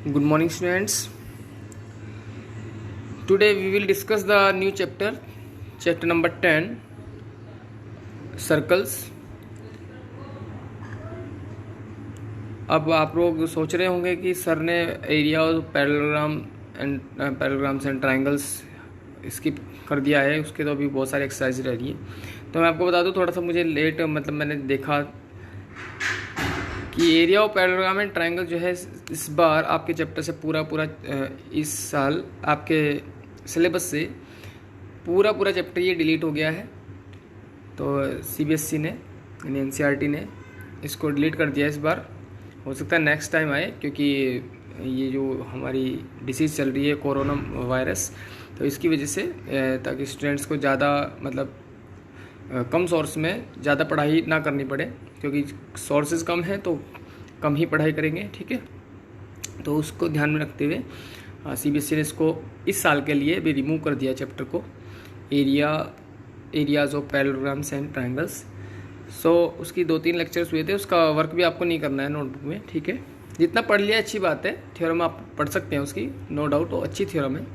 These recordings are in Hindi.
Good morning, students. Today we will discuss the new chapter number 10, circles. अब आप लोग सोच रहे होंगे कि सर ने एरिया और पैरेललोग्राम्स एंड ट्रायंगल्स स्किप कर दिया है, उसके तो अभी बहुत सारी एक्सरसाइज रह रही है। तो मैं आपको बता दूं, थोड़ा सा मुझे लेट मैंने देखा कि एरिया और पैरेललोग्राम एंड ट्रायंगल जो है इस बार आपके चैप्टर से पूरा इस साल आपके सिलेबस से पूरा चैप्टर ये डिलीट हो गया है। तो CBSE ने यानी NCERT ने इसको डिलीट कर दिया इस बार। हो सकता है नेक्स्ट टाइम आए, क्योंकि ये जो हमारी डिसीज़ चल रही है कोरोना वायरस, तो इसकी वजह से ताकि स्टूडेंट्स को ज़्यादा कम सोर्स में ज़्यादा पढ़ाई ना करनी पड़े, क्योंकि सोर्सेज कम हैं तो कम ही पढ़ाई करेंगे। ठीक है, तो उसको ध्यान में रखते हुए CBSE ने इसको इस साल के लिए भी रिमूव कर दिया चैप्टर को, areas of parallelograms and triangles. So उसकी 2-3 लेक्चर्स हुए थे, उसका वर्क भी आपको नहीं करना है नोटबुक में। ठीक है, जितना पढ़ लिया अच्छी बात है, थ्योरम आप पढ़ सकते हैं उसकी, नो डाउट वो अच्छी थ्योरम है।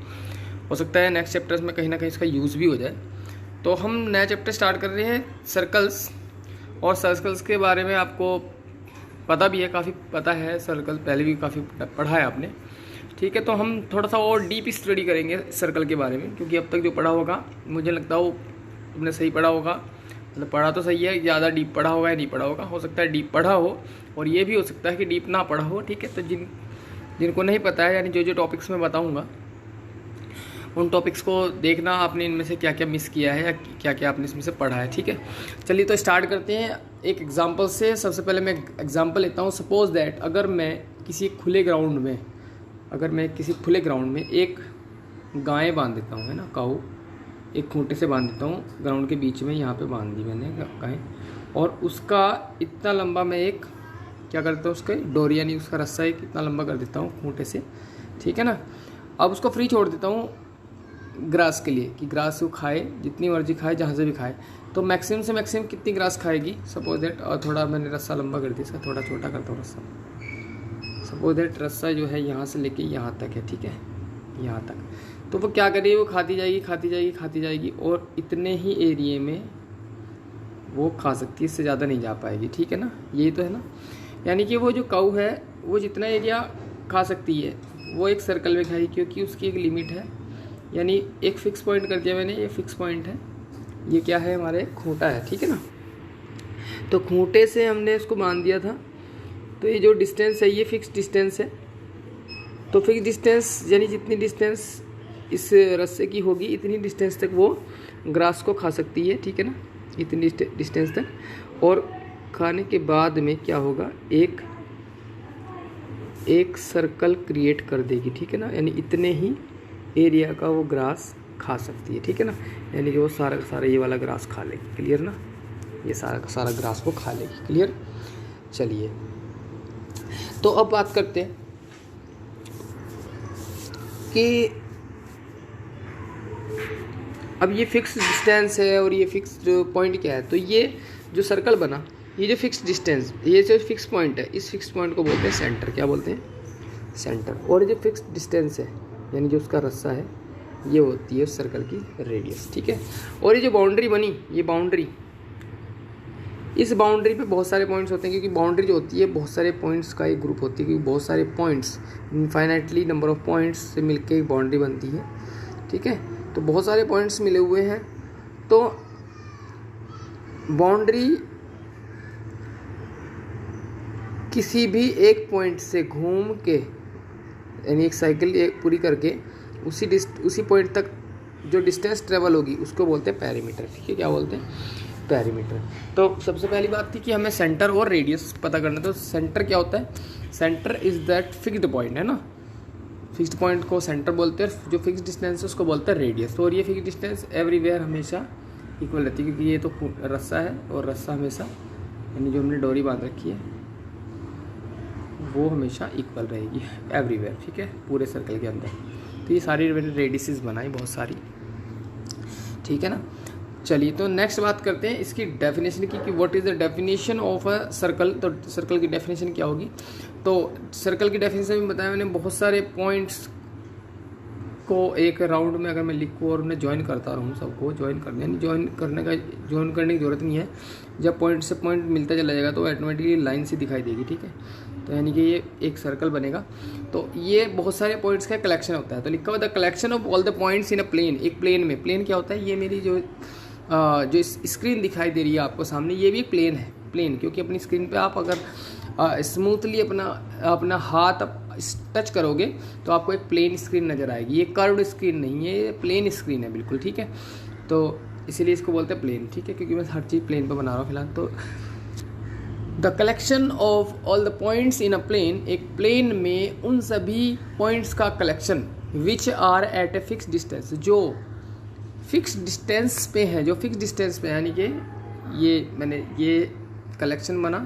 हो सकता है नेक्स्ट चैप्टर्स में कहीं ना कहीं इसका यूज़ भी हो जाए। तो हम नया चैप्टर स्टार्ट कर रहे हैं, सर्कल्स। और सर्कल्स के बारे में आपको पता भी है, काफ़ी पता है, सर्कल पहले भी काफ़ी पढ़ा है आपने। ठीक है, तो हम थोड़ा सा और डीप स्टडी करेंगे सर्कल के बारे में, क्योंकि अब तक जो पढ़ा होगा मुझे लगता है वो तुमने सही पढ़ा होगा। मतलब पढ़ा तो सही है, ज़्यादा डीप पढ़ा होगा या नहीं पढ़ा होगा। हो सकता है डीप पढ़ा हो और ये भी हो सकता है कि डीप ना पढ़ा हो। ठीक है, तो जिनको नहीं पता है, यानी जो टॉपिक्स मैं बताऊँगा उन टॉपिक्स को देखना आपने, इनमें से क्या क्या मिस किया है या क्या क्या आपने इसमें से पढ़ा है। ठीक है, चलिए तो स्टार्ट करते हैं एक एग्जांपल से। सबसे पहले मैं एग्जांपल लेता हूँ। सपोज दैट अगर मैं किसी खुले ग्राउंड में एक गाय बांध देता हूँ, है ना, काऊ एक खूंटे से बांध देता हूँ ग्राउंड के बीच में, यहाँ पे बांध दी मैंने गाय, और उसका इतना लंबा मैं एक क्या करता हूँ, उसका डोरी यानी उसका रस्सा एक इतना लंबा कर देता हूँ खूंटे से। ठीक है ना, अब उसको फ्री छोड़ देता हूँ ग्रास के लिए कि ग्रास वो खाए, जितनी मर्जी खाए, जहाँ से भी खाए। तो मैक्सिमम से मैक्सिमम कितनी ग्रास खाएगी, सपोज दैट। और थोड़ा मैंने रस्सा लंबा कर दिया, इसका थोड़ा छोटा करता हूँ रस्सा। सपोज दैट रस्सा जो है यहाँ से लेके यहाँ तक है। ठीक है, यहाँ तक। तो वो क्या करेगी, वो खाती जाएगी और इतने ही एरिए में वो खा सकती है, इससे ज़्यादा नहीं जा पाएगी। ठीक है ना, यही तो है ना। यानी कि वो जो काऊ है वो जितना एरिया खा सकती है वो एक सर्कल में खाएगी, क्योंकि उसकी एक लिमिट है। यानी एक फिक्स पॉइंट कर दिया मैंने, ये फिक्स पॉइंट है, ये क्या है, हमारे खूंटा है। ठीक है ना, तो खूंटे से हमने इसको बांध दिया था। तो ये जो डिस्टेंस है ये फिक्स डिस्टेंस है। तो फिक्स डिस्टेंस यानी जितनी डिस्टेंस इस रस्से की होगी, इतनी डिस्टेंस तक वो ग्रास को खा सकती है। ठीक है ना, इतनी डिस्टेंस तक। और खाने के बाद में क्या होगा, एक सर्कल क्रिएट कर देगी। ठीक है ना, यानी इतने ही एरिया का वो ग्रास खा सकती है। ठीक है ना, यानी कि वो सारा का सारा ये वाला ग्रास खा लेगी। क्लियर ना, ये सारा का सारा ग्रास वो खा लेगी। क्लियर। चलिए तो अब बात करते हैं कि अब ये फिक्स डिस्टेंस है और ये फिक्स पॉइंट क्या है। तो ये जो सर्कल बना, ये जो फिक्स डिस्टेंस, ये जो फिक्स पॉइंट है, इस फिक्स पॉइंट को बोलते हैं सेंटर। क्या बोलते हैं, सेंटर। और ये जो फिक्स डिस्टेंस है यानी जो उसका रस्सा है, ये होती है उस सर्कल की रेडियस। ठीक है, और ये जो बाउंड्री बनी, ये बाउंड्री, इस बाउंड्री पे बहुत सारे पॉइंट्स होते हैं, क्योंकि बाउंड्री जो होती है बहुत सारे पॉइंट्स का एक ग्रुप होती है, क्योंकि बहुत सारे points, infinitely number of points से मिलके एक बाउंड्री बनती है। ठीक है, तो बहुत सारे पॉइंट्स मिले हुए हैं। तो बाउंड्री किसी भी एक पॉइंट से घूम के, यानी एक साइकिल पूरी करके उसी पॉइंट तक जो डिस्टेंस ट्रेवल होगी उसको बोलते हैं पेरीमीटर। ठीक है, क्या बोलते हैं, पेरीमीटर। तो सबसे पहली बात थी कि हमें सेंटर और रेडियस पता करना। तो सेंटर क्या होता है, centre is that fixed point, है ना, फिक्स्ड पॉइंट को सेंटर बोलते हैं। जो फिक्स्ड डिस्टेंस है उसको बोलते हैं रेडियस। और ये फिक्स्ड डिस्टेंस एवरीवेयर हमेशा इक्वल रहती है, क्योंकि ये तो रस्सा है और रस्सा हमेशा, यानी जो हमने डोरी बांध रखी है वो हमेशा इक्वल रहेगी एवरीवेयर। ठीक है, पूरे सर्कल के अंदर। तो ये सारी मैंने रेडियसेस बनाई बहुत सारी। ठीक है ना, चलिए तो नेक्स्ट बात करते हैं इसकी डेफिनेशन की कि what is the definition of a circle. तो सर्कल की डेफिनेशन क्या होगी। तो सर्कल की डेफिनेशन में बताया मैंने, बहुत सारे पॉइंट्स को एक राउंड में अगर मैं लिखूँ और उन्हें ज्वाइन करता रहूँ, सबको ज्वाइन करने, यानी ज्वाइन करने की ज़रूरत नहीं है। जब पॉइंट से पॉइंट मिलता चला जाएगा तो ऑटोमेटिकली लाइन से दिखाई देगी, ठीक है। तो यानी कि ये एक सर्कल बनेगा। तो ये बहुत सारे पॉइंट्स का कलेक्शन होता है। तो लिखा हुआ the collection of all the points in a plane. एक प्लेन में, प्लेन क्या होता है, ये मेरी जो स्क्रीन दिखाई दे रही है आपको सामने, ये भी एक प्लेन है। प्लेन क्योंकि अपनी स्क्रीन पे आप अगर स्मूथली अपना हाथ टच करोगे तो आपको एक प्लेन स्क्रीन नज़र आएगी। ये कर्व्ड स्क्रीन नहीं है, ये प्लेन स्क्रीन है बिल्कुल, ठीक है। तो इसीलिए इसको बोलते हैं प्लेन, ठीक है, क्योंकि मैं हर चीज़ प्लेन पे बना रहा हूँ फिलहाल। तो the collection of all the points in a plane, एक प्लेन में उन सभी पॉइंट्स का collection which are at a fix distance, जो फिक्स डिस्टेंस पे है, जो फिक्स डिस्टेंस पे, यानी कि ये कलेक्शन बना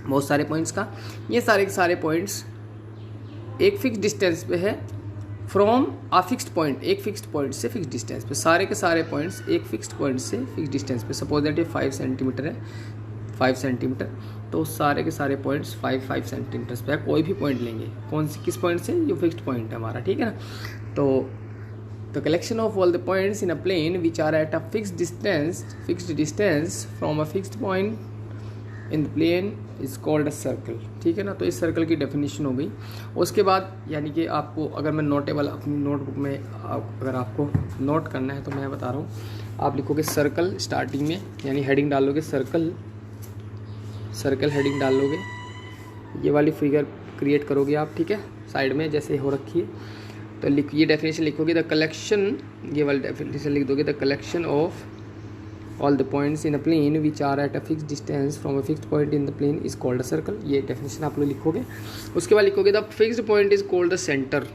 बहुत सारे पॉइंट्स का। ये सारे के सारे पॉइंट्स एक फिक्स डिस्टेंस पे है फ्रॉम अ फिक्स्ड पॉइंट, एक फिक्स्ड पॉइंट से फिक्स डिस्टेंस पे। सारे के सारे पॉइंट्स एक फिक्स्ड पॉइंट से फिक्स डिस्टेंस पे। सपोज दैट ये 5 सेंटीमीटर है, 5 सेंटीमीटर, तो सारे के सारे पॉइंट्स 5 सेंटीमीटर पे है। कोई भी पॉइंट लेंगे, किस पॉइंट से, जो फिक्स्ड पॉइंट है हमारा, ठीक है ना। तो the collection of all the points in a plane which are at a fixed distance from a fixed point in the plane is called a circle, ठीक है ना। तो इस सर्कल की डेफिनेशन हो गई। उसके बाद यानी कि आपको अगर मैं नोटेबल अपनी नोटबुक में अगर आपको नोट करना है तो मैं बता रहा हूँ, आप लिखोगे सर्कल स्टार्टिंग में, यानी हेडिंग डालोगे सर्कल हेडिंग डाल लोगे, ये वाली फिगर क्रिएट करोगे आप, ठीक है, साइड में जैसे हो रखी है। तो ये डेफिनेशन लिखोगे, द कलेक्शन, ये वाली डेफिनेशन लिख दोगे, the collection of all the points in a plane which are at a fixed distance from a fixed point in the plane is called a circle। ये डेफिनेशन आप लोग लिखोगे। उसके बाद लिखोगे the fixed point is called the centre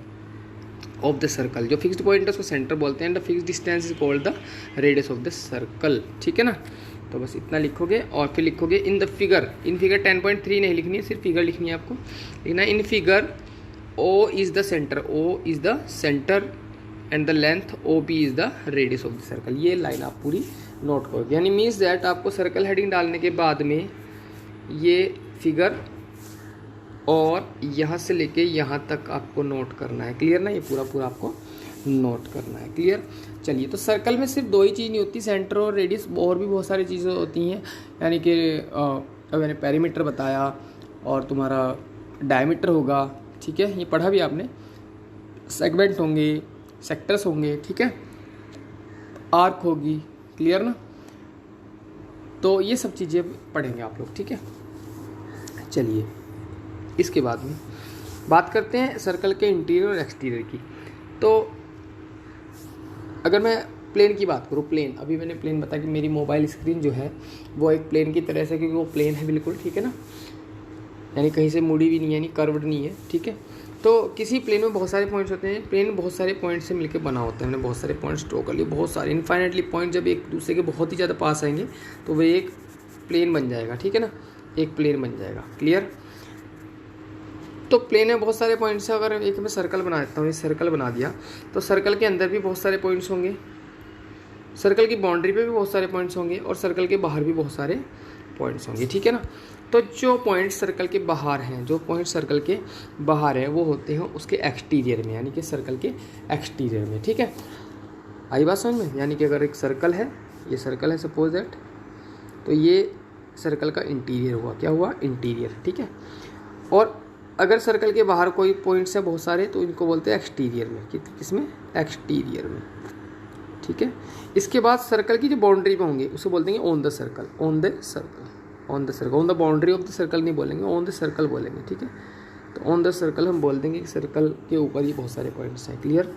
of the circle. जो फिक्स्ड पॉइंट है उसको सेंटर बोलते हैं। The fixed distance is called the radius of the circle, ठीक है ना। तो बस इतना लिखोगे और फिर लिखोगे in the figure, in figure 10.3 नहीं लिखनी है, सिर्फ फिगर लिखनी है आपको। लिखना in figure O is the centre, O is the centre and the length O B is the radius of the circle. ये लाइन आप पूरी नोट करोगे, यानी मीन्स दैट आपको सर्कल हेडिंग डालने के बाद में ये फिगर और यहाँ से लेके यहाँ तक आपको नोट करना है। क्लियर ना, ये पूरा आपको नोट करना है। क्लियर। चलिए, तो सर्कल में सिर्फ दो ही चीज़ नहीं होती, सेंटर और रेडियस, और भी बहुत सारी चीज़ें होती हैं। यानी कि मैंने पेरीमीटर बताया और तुम्हारा डायमीटर होगा, ठीक है, ये पढ़ा भी आपने। सेगमेंट होंगे, सेक्टर्स होंगे, ठीक है, आर्क होगी। क्लियर ना। तो ये सब चीज़ें पढ़ेंगे आप लोग, ठीक है। चलिए, इसके बाद में बात करते हैं सर्कल के इंटीरियर और एक्सटीरियर की। तो अगर मैं प्लेन की बात करूँ, प्लेन, अभी मैंने प्लेन बताया कि मेरी मोबाइल स्क्रीन जो है वो एक प्लेन की तरह से, क्योंकि वो प्लेन है बिल्कुल, ठीक है ना, यानी कहीं से मुड़ी भी नहीं है, यानी कर्व्ड नहीं है, ठीक है। तो किसी प्लेन में बहुत सारे पॉइंट्स होते हैं। प्लेन बहुत सारे पॉइंट्स से मिलकर बना होता है। मैंने बहुत सारे पॉइंट्स ड्रॉ कर लिए, बहुत सारे इनफाइनेटली पॉइंट जब एक दूसरे के बहुत ही ज़्यादा पास आएंगे तो वो एक प्लेन बन जाएगा, ठीक है ना, एक प्लेन बन जाएगा। क्लियर। तो प्लेन में बहुत सारे पॉइंट्स हैं। अगर एक मैं सर्कल बना देता हूँ, ये सर्कल बना दिया, तो सर्कल के अंदर भी बहुत सारे पॉइंट्स होंगे, सर्कल की बाउंड्री पे भी बहुत सारे पॉइंट्स होंगे और सर्कल के बाहर भी बहुत सारे पॉइंट्स होंगे, ठीक है ना। तो जो पॉइंट सर्कल के बाहर हैं, जो पॉइंट सर्कल के बाहर है वो होते हैं उसके एक्सटीरियर में, यानी कि सर्कल के एक्सटीरियर में, ठीक है। आई बात समझ में। यानी कि अगर एक सर्कल है, ये सर्कल है सपोज दैट, तो ये सर्कल का इंटीरियर हुआ, क्या हुआ, इंटीरियर, ठीक है। और अगर सर्कल के बाहर कोई पॉइंट्स हैं बहुत सारे, तो इनको बोलते हैं एक्सटीरियर में। किसमें, एक्सटीरियर में, ठीक है। इसके बाद सर्कल की जो बाउंड्री पे होंगे उसे बोलते हैं on the circle, on the circle, on the circle, on the boundary of the circle नहीं बोलेंगे, ऑन द सर्कल बोलेंगे, ठीक है। तो ऑन द सर्कल हम बोल देंगे कि सर्कल के ऊपर ही बहुत सारे पॉइंट्स हैं। क्लियर।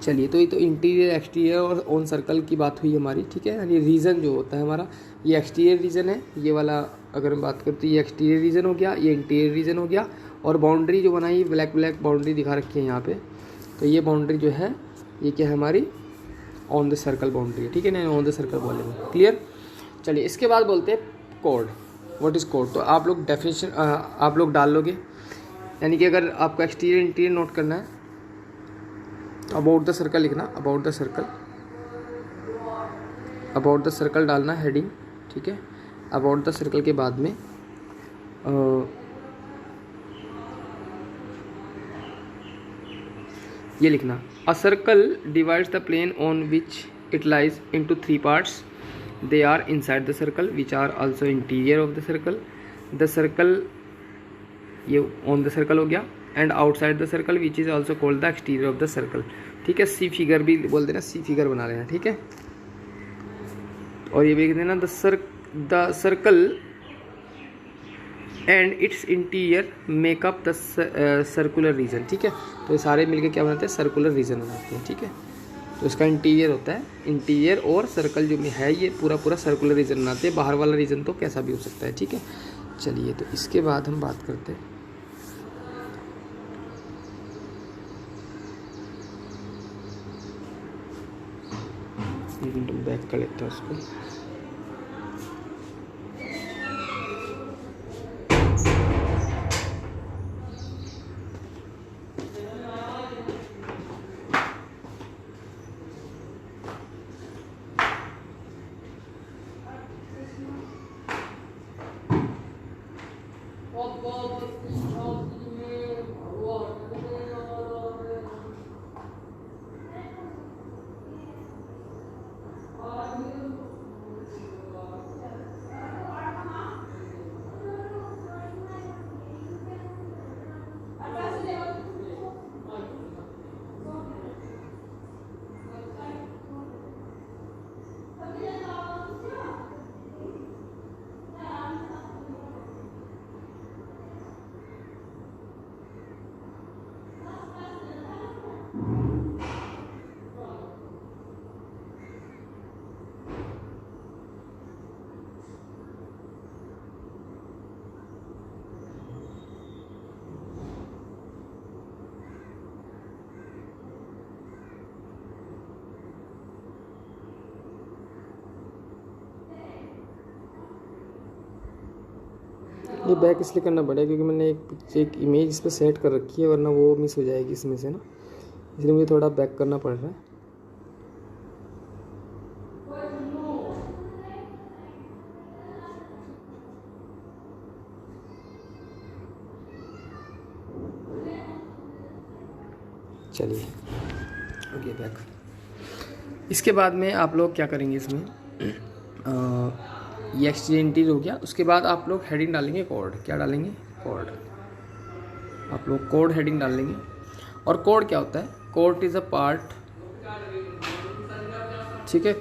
चलिए, तो ये तो इंटीरियर, एक्सटीरियर और ऑन सर्कल की बात हुई हमारी, ठीक है। यानी रीजन जो होता है हमारा, ये एक्सटीरियर रीजन है, ये वाला अगर हम बात करते हैं, ये एक्सटीरियर रीजन हो गया, ये इंटीरियर रीजन हो गया। और बाउंड्री जो बनाई, ब्लैक बाउंड्री दिखा रखी है यहाँ पे, तो ये बाउंड्री जो है ये क्या है हमारी, ऑन द सर्कल बाउंड्री है, ठीक है ना, ऑन द सर्कल बोलेंगे। क्लियर। चलिए, इसके बाद बोलते हैं कोड। What is code. तो आप लोग डेफिनेशन आप लोग डाल लोगे, यानी कि अगर आपको एक्सटीरियर इंटीरियर नोट करना है, अबाउट द सर्कल लिखना, about the circle, about the circle डालना हेडिंग, ठीक है। अबाउट द सर्कल के बाद में ये लिखना, a circle divides the plane on which it lies into 3 parts, they are inside the circle which are also interior of the circle, ये ऑन द सर्कल हो गया, and outside the circle which is also called the exterior of the circle, ठीक है। सी फिगर भी बोल देना, सी फिगर बना लेना, ठीक है। और ये भी लिख देना, the circle and it's interior makeup the circular region, ठीक है। तो ये सारे मिलके क्या बनाते हैं, सर्कुलर रीजन बनाते हैं, ठीक है। तो इसका इंटीरियर होता है, इंटीरियर और सर्कल जो में है ये पूरा सर्कुलर रीजन बनाते हैं। बाहर वाला रीजन तो कैसा भी हो सकता है, ठीक है। चलिए, तो इसके बाद हम बात करते हैं बैक कर लेते हैं उसको। ये बैक इसलिए करना पड़ेगा क्योंकि मैंने एक इमेज इस पर सेट कर रखी है, वरना वो मिस हो जाएगी इसमें से ना, इसलिए मुझे थोड़ा बैक करना पड़ रहा है। चलिए, ओके, बैक। इसके बाद में आप लोग क्या करेंगे, इसमें ये एक्सटीरियर हो गया। उसके बाद आप लोग हेडिंग डालेंगे कोड। क्या डालेंगे, कोड। आप लोग कोड हेडिंग डालेंगे। और कोड क्या होता है, कोड इज़ अ पार्ट, ठीक है,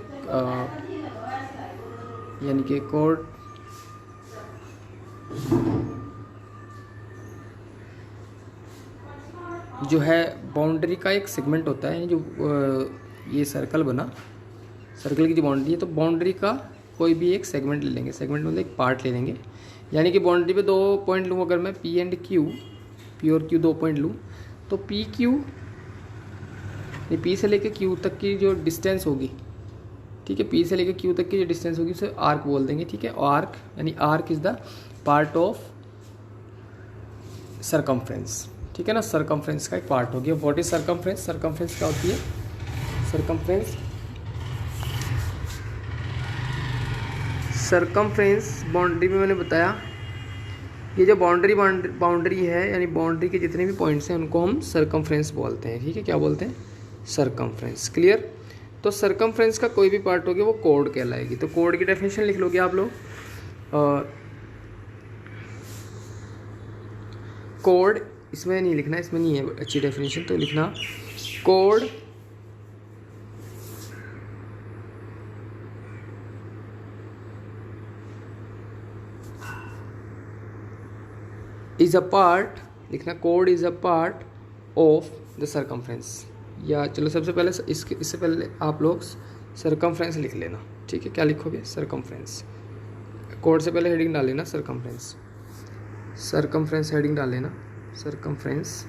यानी कि कोड जो है बाउंड्री का एक सेगमेंट होता है। जो ये सर्कल बना, सर्कल की जो बाउंड्री है, तो बाउंड्री का कोई भी एक सेगमेंट ले लेंगे, सेगमेंट मतलब एक पार्ट ले लेंगे। यानी कि बाउंड्री पे 2 पॉइंट लूँ, अगर मैं पी एंड क्यू, पी और क्यू 2 पॉइंट लूँ, तो पी क्यू, ये पी से लेकर क्यू तक की जो डिस्टेंस होगी, ठीक है, पी से लेकर क्यू तक की जो डिस्टेंस होगी उसे आर्क बोल देंगे, ठीक है। आर्क यानी arc is the part of circumference, ठीक है ना। सरकमफ्रेंस का एक पार्ट हो गया। व्हाट इज सरकमफ्रेंस, सरकमफ्रेंस क्या होती है, सरकमफ्रेंस बाउंड्री में मैंने बताया, ये जो बाउंड्री है, यानी बाउंड्री के जितने भी पॉइंट्स हैं उनको हम सरकमफ्रेंस बोलते हैं, ठीक है। क्या बोलते हैं, सरकमफ्रेंस। क्लियर। तो सरकमफ्रेंस का कोई भी पार्ट होगी वो कोड कहलाएगी। तो कोड की डेफिनेशन लिख लोगे आप लोग। कोड इसमें नहीं लिखना, इसमें नहीं है अच्छी डेफिनेशन, तो लिखना कोड इज़ अ पार्ट, लिखना code is a part of the circumference. या चलो सबसे पहले इससे पहले आप लोग सरकमफ्रेंस लिख लेना, ठीक है। क्या लिखोगे, सरकमफ्रेंस। कोड से पहले हेडिंग डाल लेना सरकमफ्रेंस, सरकमफ्रेंस हेडिंग डाल लेना, सरकमफ्रेंस।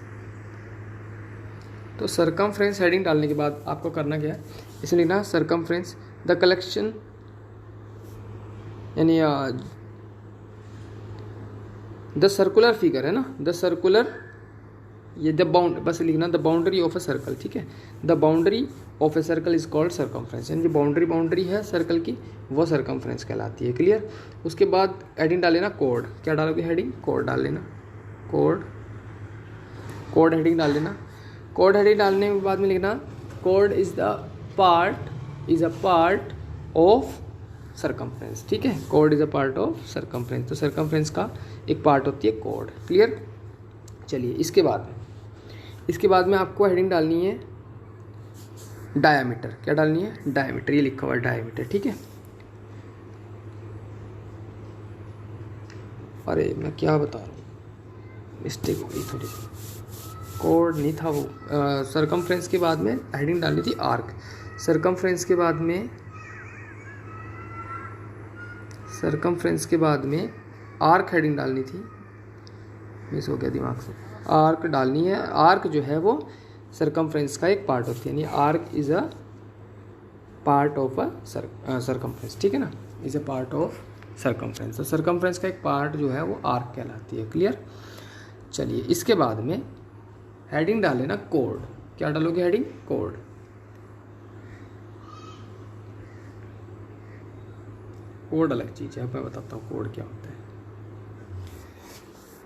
तो सरकमफ्रेंस हेडिंग डालने के बाद आपको करना क्या है, इसमें लिखना सरकमफ्रेंस द कलेक्शन, यानी द सर्कुलर फिगर है ना, द सर्कुलर, ये द बाउंड, बस लिखना the boundary of a circle, ठीक है। The boundary of a circle is called circumference, यानी जो बाउंड्री है सर्कल की वो सर्कमफ्रेंस कहलाती है। क्लियर। उसके बाद हेडिंग डाल लेना कोड, क्या डालोगे हेडिंग, कोड डाल लेना, कोड हेडिंग डाल लेना। कोड हेडिंग डालने के बाद में लिखना code is a part of circumference. ठीक है, code is a part of circumference, तो सर्कमफ्रेंस का एक पार्ट होती है कोड। क्लियर। चलिए इसके बाद में आपको हेडिंग डालनी है डायामीटर, क्या डालनी है, डायामीटर, ये लिखा हुआ है डायामीटर। ठीक है, अरे मैं क्या बता रहा हूँ, मिस्टेक हो गई थोड़ी, कोड नहीं था वो। सर्कमफ्रेंस के बाद में हेडिंग डालनी थी आर्क, सर्कमफ्रेंस के बाद में आर्क हेडिंग डालनी थी, मिस हो गया दिमाग से। आर्क डालनी है, आर्क जो है वो सर्कमफ्रेंस का एक पार्ट होती है, यानी arc is a part of a circumference. ठीक है ना, is a part of circumference, तो सर्कमफ्रेंस का एक पार्ट जो है वो आर्क कहलाती है। क्लियर। चलिए इसके बाद में हेडिंग डाल लेना कोड, क्या डालोगे हेडिंग, कोड। कोड अलग चीज़ है, मैं बताता हूँ कोड क्या होता है।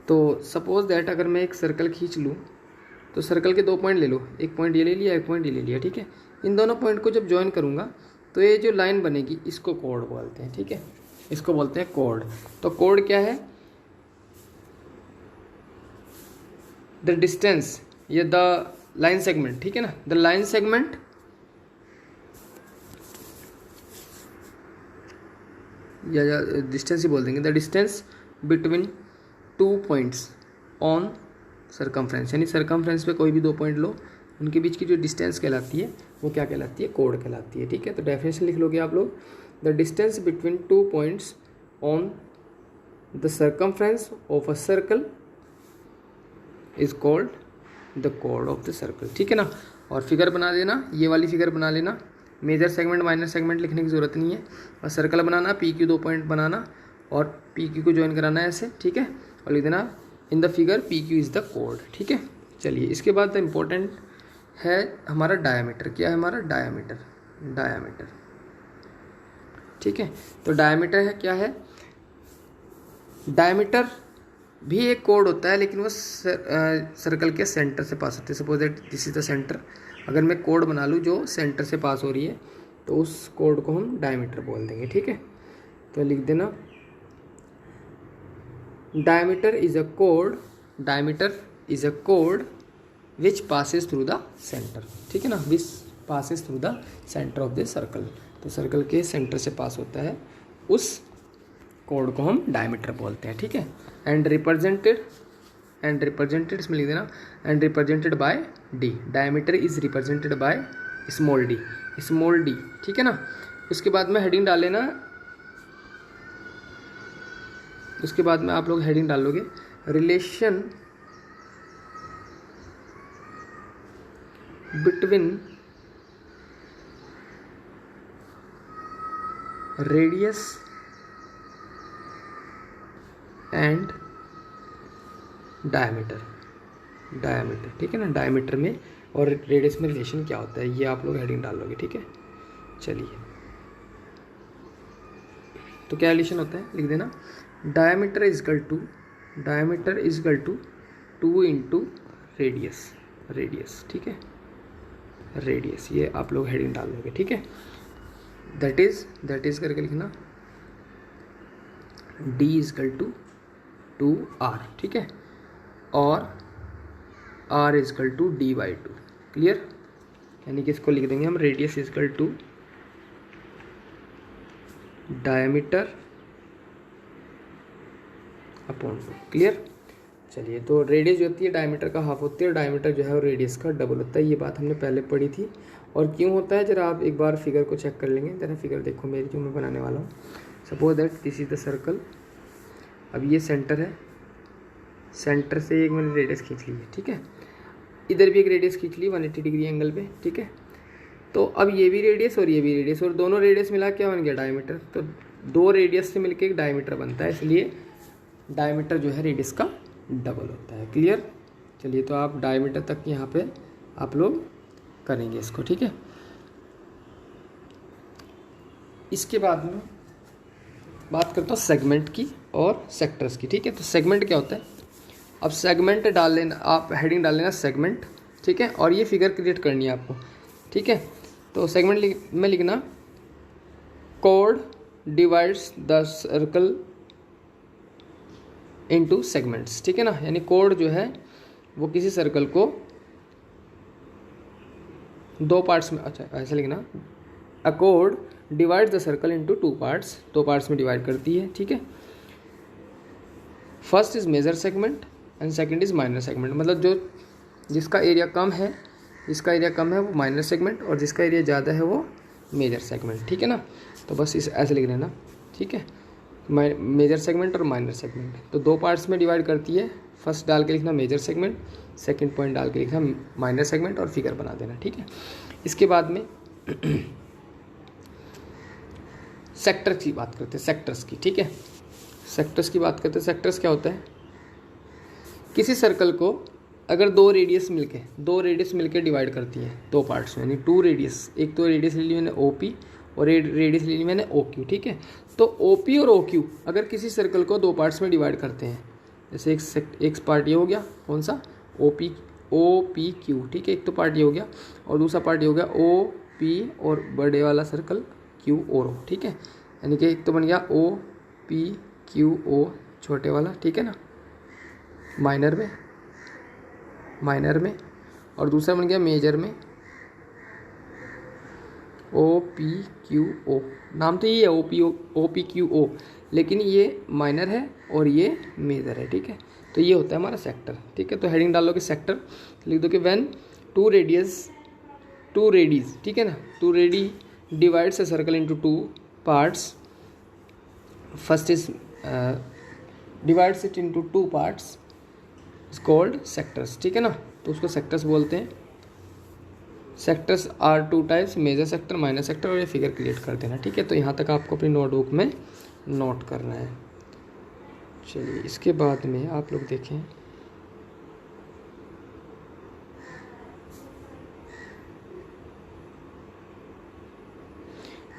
तो सपोज दैट अगर मैं एक सर्कल खींच लूँ, तो सर्कल के 2 पॉइंट ले लो, एक पॉइंट ये ले लिया, एक पॉइंट ये ले लिया। ठीक है, इन दोनों पॉइंट को जब ज्वाइन करूँगा तो ये जो लाइन बनेगी इसको कोड बोलते हैं। ठीक है, इसको बोलते हैं कोड। तो कोड क्या है, द डिस्टेंस या द लाइन सेगमेंट। ठीक है ना, द लाइन सेगमेंट या डिस्टेंस ही बोल देंगे, the distance between 2 points on circumference, यानी सर्कमफ्रेंस पे कोई भी 2 पॉइंट लो, उनके बीच की जो डिस्टेंस कहलाती है वो क्या कहलाती है, कोड कहलाती है। ठीक है, तो डेफिनेशन लिख लोगे आप लोग, the distance between 2 points on the circumference of a circle is called the code of the circle. ठीक है ना, और फिगर बना देना, ये वाली फिगर बना लेना, मेजर सेगमेंट माइनर सेगमेंट लिखने की ज़रूरत नहीं है, और सर्कल बनाना, पी क्यू 2 पॉइंट बनाना और पी क्यू को ज्वाइन कराना है ऐसे। ठीक है, और लिख देना in the figure P Q is the code. ठीक है, चलिए इसके बाद द इम्पोर्टेंट है हमारा डायामीटर, क्या है हमारा डायामीटर। ठीक है, तो डायामीटर है क्या है, डायामीटर भी एक कोड होता है, लेकिन वो सर्कल के सेंटर से पास होते हैं। Suppose that this is the centre, अगर मैं कोड बना लूँ जो सेंटर से पास हो रही है तो उस कोड को हम डायमीटर बोल देंगे। ठीक है, तो लिख देना diameter is a code which passes through the centre. ठीक है ना, which passes through the centre of the circle, तो सर्कल के सेंटर से पास होता है, उस कोड को हम डायमीटर बोलते हैं। ठीक है, एंड रिप्रेजेंटेड इसमें लिख देना and represented by D, diameter is represented by small D. ठीक है ना, उसके बाद में हेडिंग डाल लेना, उसके बाद में आप लोग हेडिंग डालोगे relation between radius and diameter. ठीक है ना, डायमीटर में और रेडियस में रिलेशन क्या होता है, ये आप लोग हेडिंग डाल लोगे। ठीक है, चलिए तो क्या रिलेशन होता है लिख देना, diameter is equal to 2 into radius. ठीक है, रेडियस, ये आप लोग हेडिंग डाल लोगे। ठीक है, दैट इज करके लिखना d is equal to 2r। ठीक है, और r is equal to d/2। Clear, यानी कि इसको लिख देंगे हम radius is equal to diameter upon 2। Clear, चलिए तो रेडियस जो होती है डायमीटर का हाफ होती है, और डायमीटर जो है वो रेडियस का डबल होता है। ये बात हमने पहले पढ़ी थी। और क्यों होता है जरा आप एक बार फिगर को चेक कर लेंगे, जरा फिगर देखो मेरी जो मैं बनाने वाला हूँ। Suppose that this is the circle, अब ये सेंटर है, सेंटर से एक मैंने रेडियस खींच ली है। ठीक है, इधर भी एक रेडियस खींच ली 180 डिग्री एंगल पे। ठीक है, तो अब ये भी रेडियस और ये भी रेडियस, और दोनों रेडियस मिला क्या बन गया डायमीटर। तो 2 रेडियस से मिलके एक डायमीटर बनता है, इसलिए डायमीटर जो है रेडियस का डबल होता है। क्लियर, चलिए तो आप डायमीटर तक यहाँ पे आप लोग करेंगे इसको। ठीक है, इसके बाद में बात करता हूँ सेगमेंट की और सेक्टर्स की, ठीक है। तो सेगमेंट क्या होता है, अब सेगमेंट डाल लेना, आप हेडिंग डाल लेना सेगमेंट, ठीक है, और ये फिगर क्रिएट करनी है आपको, ठीक है। तो सेगमेंट में लिखना code divides the circle into segments, ठीक है ना। यानी कोड जो है वो किसी सर्कल को दो पार्ट्स में, अच्छा ऐसा लिखना, अ कोड divides the circle into two parts, दो पार्ट्स में डिवाइड करती है, ठीक है। First is major segment and second is minor segment, मतलब जो जिसका एरिया कम है, वो माइनर सेगमेंट, और जिसका एरिया ज़्यादा है वो मेजर सेगमेंट, ठीक है ना। तो बस इस ऐसे लिख लेना, ठीक है, मेजर सेगमेंट और माइनर सेगमेंट। तो दो पार्ट्स में डिवाइड करती है, फर्स्ट डाल के लिखना मेजर सेगमेंट, सेकंड पॉइंट डाल के लिखना माइनर सेगमेंट और फिगर बना देना, ठीक है। इसके बाद में सेक्टर की बात करते हैं, सेक्टर्स की, ठीक है। सेक्टर्स की बात करते हैं। सेक्टर्स क्या होता है, किसी सर्कल को अगर दो रेडियस मिलके डिवाइड करती है दो पार्ट्स में, यानी टू रेडियस, एक तो रेडियस ले ली मैंने OP और रेडियस ले ली मैंने OQ, ठीक है। तो OP और OQ अगर किसी सर्कल को दो पार्ट्स में डिवाइड करते हैं, जैसे एक पार्ट ये हो गया, कौन सा, OPQ, ठीक है, एक तो पार्ट ये हो गया, और दूसरा पार्ट ये हो गया OP और बड़े वाला सर्कल Q और O, ठीक है। यानी कि एक तो बन गया OPQO छोटे वाला, ठीक है ना, माइनर में, और दूसरा बन गया मेजर में OPQO, नाम तो ये है OPQO, लेकिन ये माइनर है और ये मेजर है, ठीक है। तो ये होता है हमारा सेक्टर, ठीक है। तो हेडिंग डाल लोगे सेक्टर, लिख दो कि व्हेन टू रेडीज, ठीक है ना, two radii divides a circle into two parts, first is divides it into two parts is called sectors, ठीक है ना। तो उसको सेक्टर्स बोलते हैं। Sectors are two types, major sector, minor sector, और ये फिगर क्रिएट कर देना, ठीक है। तो यहाँ तक आपको अपनी नोटबुक में नोट करना है। चलिए इसके बाद में आप लोग देखें,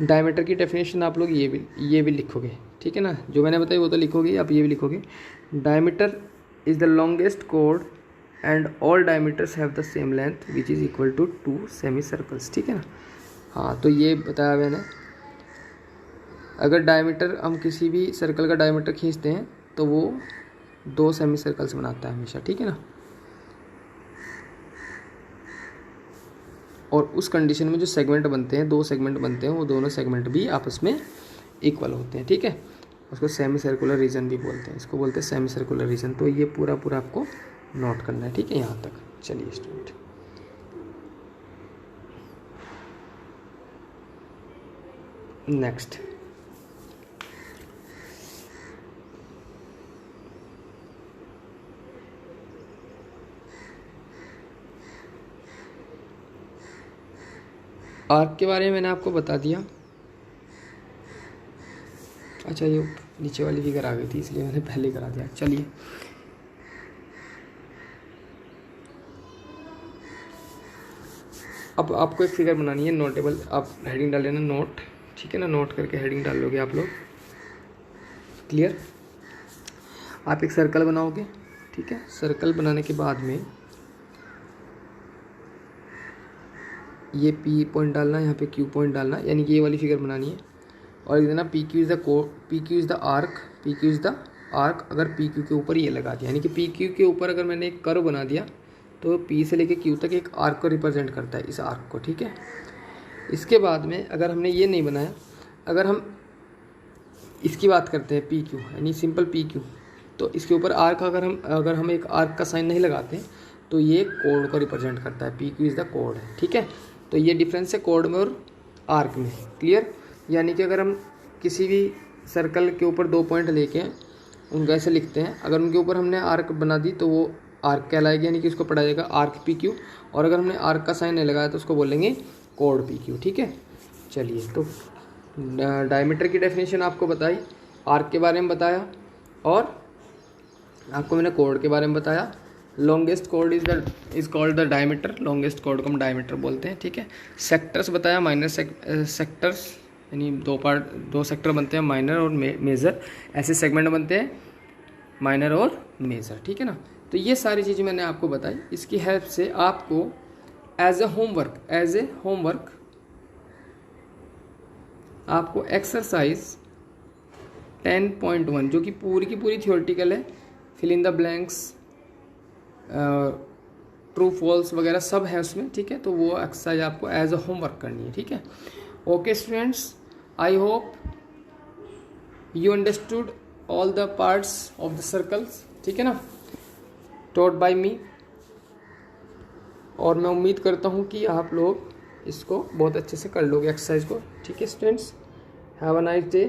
डायमीटर की डेफिनेशन आप लोग ये भी लिखोगे, ठीक है ना, जो मैंने बताया वो तो लिखोगे, आप ये भी लिखोगे। डायमीटर इज द लॉन्गेस्ट कोड and all diameters have the same length which is equal to 2 semi circles, ठीक है ना। हाँ, तो ये बताया मैंने, अगर डायमीटर हम किसी भी सर्कल का डायमीटर खींचते हैं तो वो 2 सेमी सर्कल्स बनाता है हमेशा, ठीक है ना। और उस कंडीशन में जो सेगमेंट बनते हैं, 2 सेगमेंट बनते हैं, वो दोनों सेगमेंट भी आपस में इक्वल होते हैं, ठीक है। उसको सेमी सर्कुलर रीजन भी बोलते हैं, इसको बोलते हैं सेमी सर्कुलर रीजन। तो ये पूरा आपको नोट करना है, ठीक है, यहाँ तक। चलिए स्टूडेंट, नेक्स्ट आर्क के बारे में मैंने आपको बता दिया। अच्छा, ये नीचे वाली फिगर आ गई थी इसलिए मैंने पहले करा दिया। चलिए अब आपको एक फिगर बनानी है नोटेबल, आप हेडिंग डाल लेना नोट, ठीक है ना, नोट करके हेडिंग डाल लोगे आप लोग, क्लियर। आप एक सर्कल बनाओगे, ठीक है। सर्कल बनाने के बाद में ये P पॉइंट डालना, यहाँ पे Q पॉइंट डालना, यानी कि ये वाली फिगर बनानी है। और लिख देना PQ इज़ द आर्क, अगर PQ के ऊपर ये लगा दिया, यानी कि PQ के ऊपर अगर मैंने एक कर्व बना दिया तो P से लेके Q तक एक आर्क को रिप्रेजेंट करता है, इस आर्क को, ठीक है। इसके बाद में अगर हमने ये नहीं बनाया, अगर हम इसकी बात करते हैं PQ, यानी सिंपल PQ, तो इसके ऊपर आर्क अगर हम एक आर्क का साइन नहीं लगाते तो ये कोड को रिप्रेजेंट करता है, PQ इज़ द कोड है, ठीक है। तो ये डिफरेंस है कोड में और आर्क में, क्लियर। यानी कि अगर हम किसी भी सर्कल के ऊपर 2 पॉइंट लेके उनको ऐसे लिखते हैं, अगर उनके ऊपर हमने आर्क बना दी तो वो आर्क कहलाएगी, यानी कि उसको पढ़ा जाएगा आर्क PQ। और अगर हमने आर्क का साइन नहीं लगाया तो उसको बोलेंगे कोड PQ, ठीक है। चलिए, तो डायमीटर की डेफिनेशन आपको बताई, आर्क के बारे में बताया, और आपको मैंने कोड के बारे में बताया। Longest code is called the diameter, longest code को हम डायमीटर बोलते हैं, ठीक है। सेक्टर्स बताया, माइनर सेक्टर्स यानी दो सेक्टर बनते हैं, माइनर और मेजर। ऐसे सेगमेंट बनते हैं माइनर और मेजर, ठीक है ना। तो ये सारी चीज़ें मैंने आपको बताई। इसकी हेल्प से आपको एज ए होमवर्क आपको एक्सरसाइज 10.1 जो कि पूरी की पूरी थियोरेटिकल है, fill in the blanks, true false वगैरह सब है उसमें, ठीक है। तो वो एक्सरसाइज आपको एज अ होमवर्क करनी है, ठीक है। Okay students, I hope you understood all the parts of the circles, ठीक है ना, टॉट बाय मी। और मैं उम्मीद करता हूँ कि आप लोग इसको बहुत अच्छे से कर लोगे एक्सरसाइज को, ठीक है students. Have a nice day.